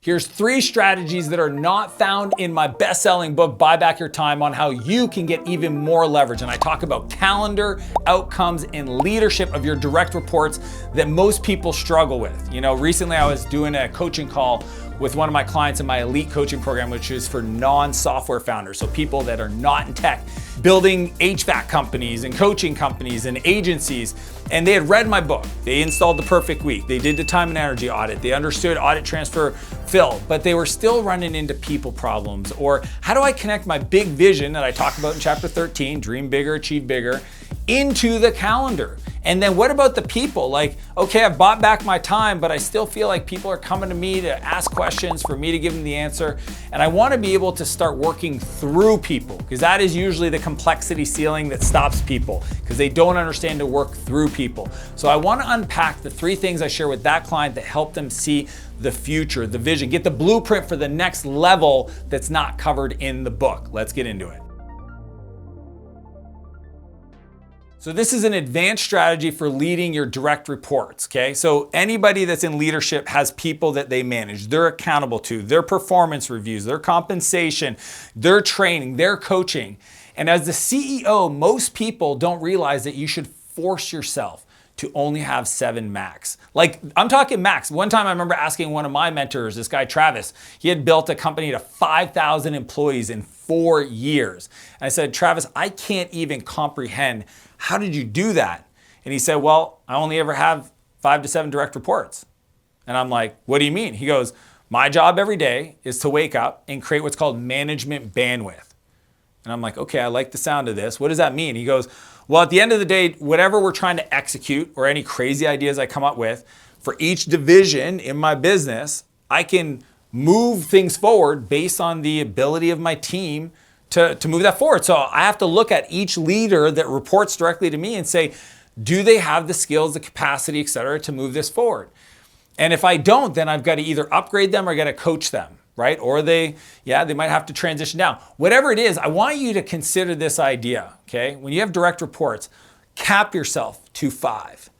Here's 3 strategies that are not found in my best-selling book, Buy Back Your Time, on how you can get even more leverage. And I talk about calendar, outcomes, and leadership of your direct reports that most people struggle with. You know, recently I was doing a coaching call with one of my clients in my elite coaching program, which is for non-software founders. So people that are not in tech, building HVAC companies and coaching companies and agencies. And they had read my book. They installed the perfect week. They did the time and energy audit. They understood audit, transfer, fill, but they were still running into people problems. Or how do I connect my big vision that I talk about in chapter 13, dream bigger, achieve bigger, into the calendar? And then what about the people? Like, okay, I've bought back my time, but I still feel like people are coming to me to ask questions for me to give them the answer. And I want to be able to start working through people, because that is usually the complexity ceiling that stops people, because they don't understand to work through people. So I want to unpack the 3 things I share with that client that help them see the future, the vision, get the blueprint for the next level that's not covered in the book. Let's get into it. So this is an advanced strategy for leading your direct reports, okay? So anybody that's in leadership has people that they manage, they're accountable to, their performance reviews, their compensation, their training, their coaching. And as the CEO, most people don't realize that you should force yourself to only have 7 max. Like, I'm talking max. One time I remember asking one of my mentors, this guy Travis, he had built a company to 5,000 employees in 4 years. And I said, Travis, I can't even comprehend, how did you do that? And he said, well, I only ever have 5 to 7 direct reports. And I'm like, what do you mean? He goes, my job every day is to wake up and create what's called management bandwidth. And I'm like, okay, I like the sound of this. What does that mean? He goes, well, at the end of the day, whatever we're trying to execute or any crazy ideas I come up with for each division in my business, I can move things forward based on the ability of my team to move that forward. So I have to look at each leader that reports directly to me and say, do they have the skills, the capacity, et cetera, to move this forward? And if I don't, then I've got to either upgrade them or I got to coach them, right? Or they might have to transition down. Whatever it is, I want you to consider this idea, okay? When you have direct reports, cap yourself to 5.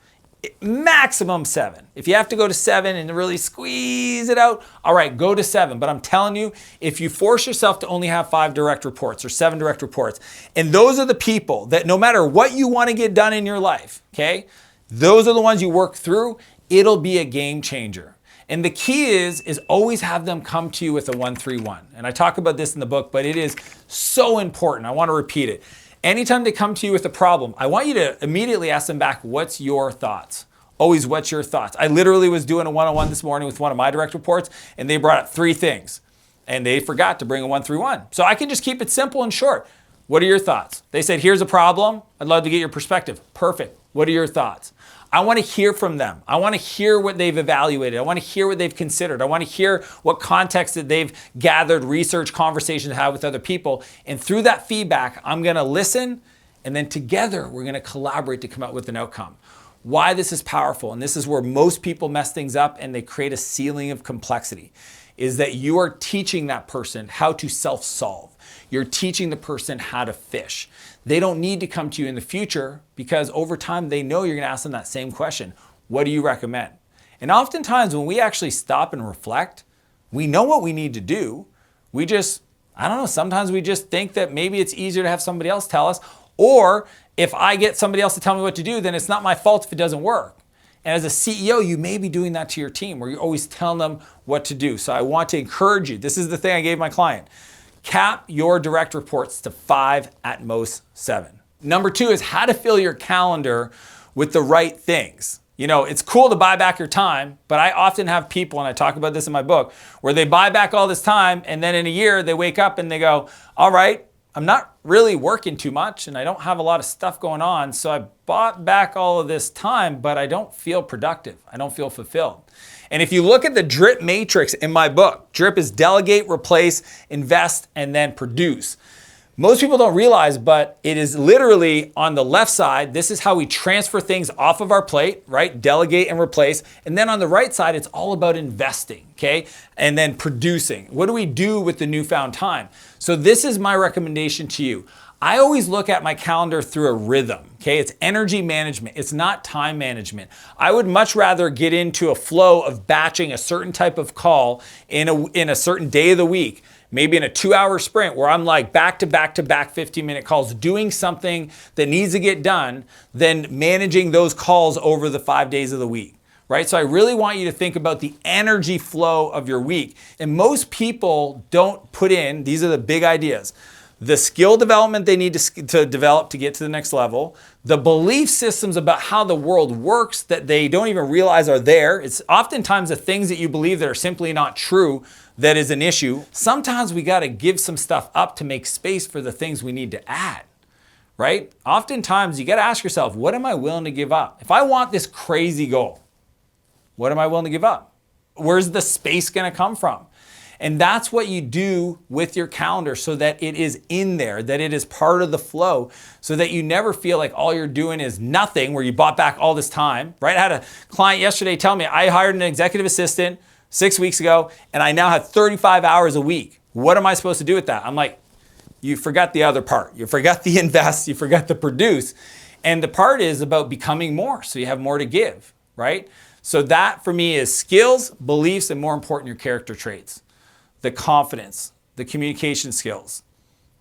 Maximum 7. If you have to go to 7 and really squeeze it out, all right, go to 7. But I'm telling you, if you force yourself to only have 5 direct reports or 7 direct reports, and those are the people that no matter what you want to get done in your life, okay, those are the ones you work through, it'll be a game changer. And the key is always have them come to you with a 1-3-1. And I talk about this in the book, but it is so important. I want to repeat it. Anytime they come to you with a problem, I want you to immediately ask them back, what's your thoughts? Always, what's your thoughts? I literally was doing a one-on-one this morning with one of my direct reports, and they brought up 3 things, and they forgot to bring a 1-3-1. So I can just keep it simple and short. What are your thoughts? They said, here's a problem. I'd love to get your perspective. Perfect. What are your thoughts? I want to hear from them. I want to hear what they've evaluated. I want to hear what they've considered. I want to hear what context that they've gathered, research, conversations had with other people. And through that feedback, I'm going to listen, and then together we're going to collaborate to come up with an outcome. Why this is powerful, and this is where most people mess things up and they create a ceiling of complexity, is that you are teaching that person how to self-solve. You're teaching the person how to fish. They don't need to come to you in the future because over time they know you're going to ask them that same question. What do you recommend? And oftentimes when we actually stop and reflect, we know what we need to do. We just, I don't know, sometimes we just think that maybe it's easier to have somebody else tell us, or if I get somebody else to tell me what to do, then it's not my fault if it doesn't work. And as a CEO, you may be doing that to your team where you're always telling them what to do. So I want to encourage you. This is the thing I gave my client. Cap your direct reports to 5, at most 7. Number 2 is how to fill your calendar with the right things. You know, it's cool to buy back your time, but I often have people, and I talk about this in my book, where they buy back all this time and then in a year they wake up and they go, all right, I'm not really working too much and I don't have a lot of stuff going on, so I bought back all of this time, but I don't feel productive. I don't feel fulfilled. And if you look at the DRIP matrix in my book, DRIP is delegate, replace, invest, and then produce. Most people don't realize, but it is literally on the left side. This is how we transfer things off of our plate, right? Delegate and replace. And then on the right side, it's all about investing, okay? And then producing. What do we do with the newfound time? So this is my recommendation to you. I always look at my calendar through a rhythm, okay? It's energy management. It's not time management. I would much rather get into a flow of batching a certain type of call in a certain day of the week, maybe in a 2-hour sprint where I'm like back to back to back 15-minute calls, doing something that needs to get done, than managing those calls over the 5 days of the week. Right? So I really want you to think about the energy flow of your week. And most people don't put in, these are the big ideas, the skill development they need to develop to get to the next level, the belief systems about how the world works that they don't even realize are there. It's oftentimes the things that you believe that are simply not true that is an issue. Sometimes we got to give some stuff up to make space for the things we need to add. Right? Oftentimes you got to ask yourself, what am I willing to give up? If I want this crazy goal, what am I willing to give up? Where's the space going to come from? And that's what you do with your calendar so that it is in there, that it is part of the flow, so that you never feel like all you're doing is nothing, where you bought back all this time, right? I had a client yesterday tell me, I hired an executive assistant 6 weeks ago, and I now have 35 hours a week. What am I supposed to do with that? I'm like, you forgot the other part. You forgot the invest, you forgot the produce. And the part is about becoming more, so you have more to give, right? So that for me is skills, beliefs, and more important, your character traits. The confidence, the communication skills,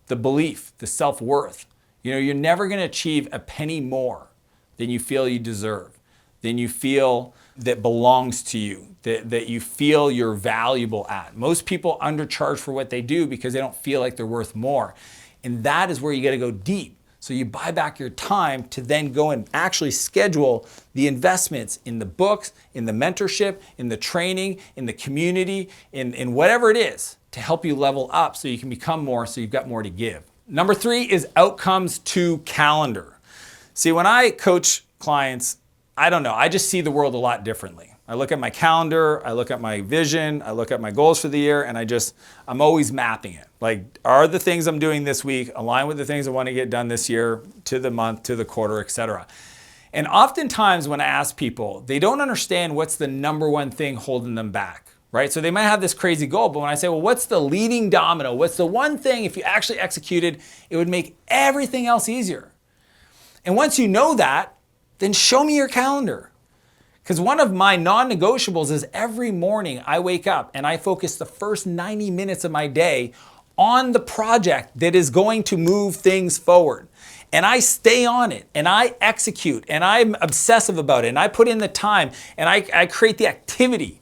the belief, the self-worth. You know, you're never going to achieve a penny more than you feel you deserve, than you feel that belongs to you, that you feel you're valuable at. Most people undercharge for what they do because they don't feel like they're worth more. And that is where you got to go deep. So you buy back your time to then go and actually schedule the investments in the books, in the mentorship, in the training, in the community, in whatever it is to help you level up so you can become more, so you've got more to give. Number 3 is outcomes to calendar. See, when I coach clients, I don't know, I just see the world a lot differently. I look at my calendar, I look at my vision, I look at my goals for the year, and I'm always mapping it. Like, are the things I'm doing this week align with the things I want to get done this year, to the month, to the quarter, etc. And oftentimes when I ask people, they don't understand what's the number one thing holding them back, right? So they might have this crazy goal, but when I say, well, what's the leading domino? What's the one thing, if you actually executed, it would make everything else easier? And once you know that, then show me your calendar. Because one of my non-negotiables is every morning I wake up and I focus the first 90 minutes of my day on the project that is going to move things forward. And I stay on it and I execute and I'm obsessive about it and I put in the time and I create the activity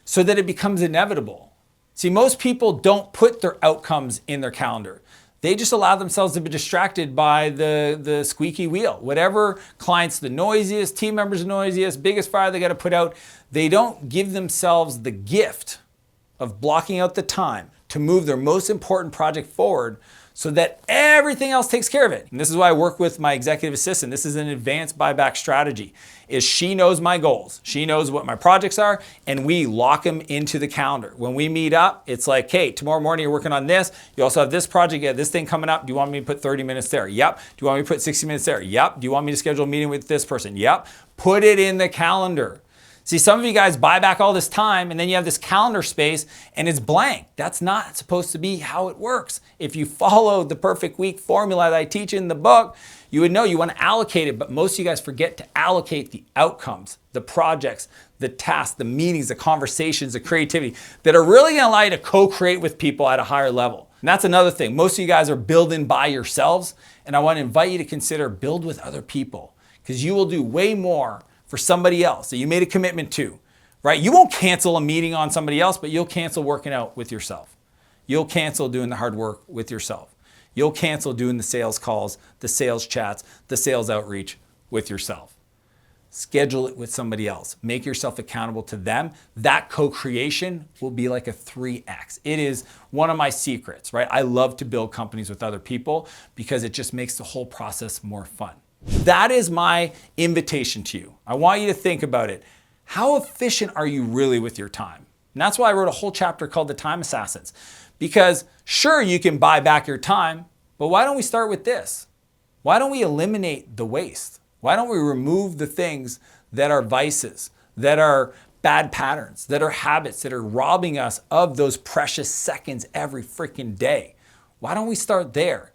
so that it becomes inevitable. See, most people don't put their outcomes in their calendar. They just allow themselves to be distracted by the squeaky wheel. Whatever client's the noisiest, team member's the noisiest, biggest fire they got to put out, they don't give themselves the gift of blocking out the time to move their most important project forward so that everything else takes care of it. And this is why I work with my executive assistant. This is an advanced buyback strategy. Is she knows my goals. She knows what my projects are, and we lock them into the calendar. When we meet up, it's like, hey, tomorrow morning you're working on this. You also have this project, you have this thing coming up. Do you want me to put 30 minutes there? Yep. Do you want me to put 60 minutes there? Yep. Do you want me to schedule a meeting with this person? Yep. Put it in the calendar. See, some of you guys buy back all this time and then you have this calendar space and it's blank. That's not supposed to be how it works. If you follow the perfect week formula that I teach in the book, you would know you want to allocate it, but most of you guys forget to allocate the outcomes, the projects, the tasks, the meetings, the conversations, the creativity that are really going to allow you to co-create with people at a higher level. And that's another thing. Most of you guys are building by yourselves, and I want to invite you to consider build with other people, because you will do way more for somebody else that you made a commitment to, right? You won't cancel a meeting on somebody else, but you'll cancel working out with yourself. You'll cancel doing the hard work with yourself. You'll cancel doing the sales calls, the sales chats, the sales outreach with yourself. Schedule it with somebody else. Make yourself accountable to them. That co-creation will be like a 3x. It is one of my secrets, right? I love to build companies with other people because it just makes the whole process more fun. That is my invitation to you. I want you to think about it. How efficient are you really with your time? And that's why I wrote a whole chapter called The Time Assassins. Because sure, you can buy back your time, but why don't we start with this? Why don't we eliminate the waste? Why don't we remove the things that are vices, that are bad patterns, that are habits, that are robbing us of those precious seconds every freaking day? Why don't we start there?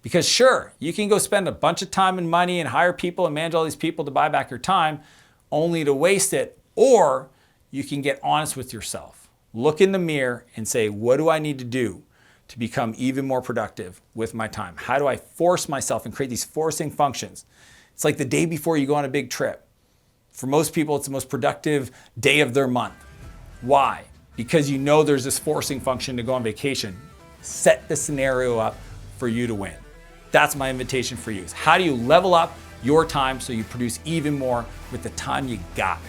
Because sure, you can go spend a bunch of time and money and hire people and manage all these people to buy back your time only to waste it. Or you can get honest with yourself. Look in the mirror and say, what do I need to do to become even more productive with my time? How do I force myself and create these forcing functions? It's like the day before you go on a big trip. For most people, it's the most productive day of their month. Why? Because you know there's this forcing function to go on vacation. Set the scenario up for you to win. That's my invitation for you. Is how do you level up your time so you produce even more with the time you got?